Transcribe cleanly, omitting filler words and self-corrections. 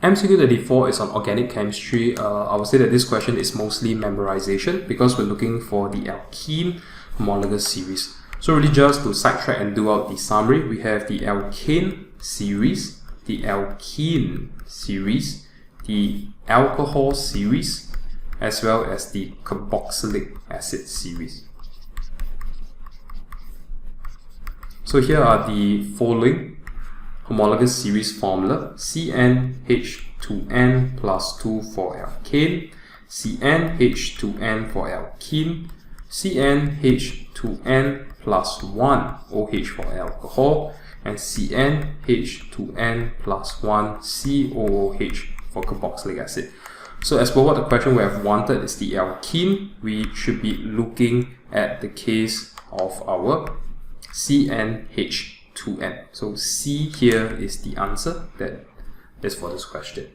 MCQ 34 is on organic chemistry. I would say that this question is mostly memorization because we're looking for the alkene homologous series. So really just to sidetrack and do out the summary, we have the alkane series, the alkene series, the alcohol series, as well as the carboxylic acid series. So here are the following homologous series formula: CnH2n plus 2 for alkane, CnH2n for alkene, CnH2n plus 1 OH for alcohol, and CnH2n plus 1 COOH for carboxylic acid. So as per what the question we have wanted is the alkene, we should be looking at the case of our CnH2n. So C here is the answer that is for this question.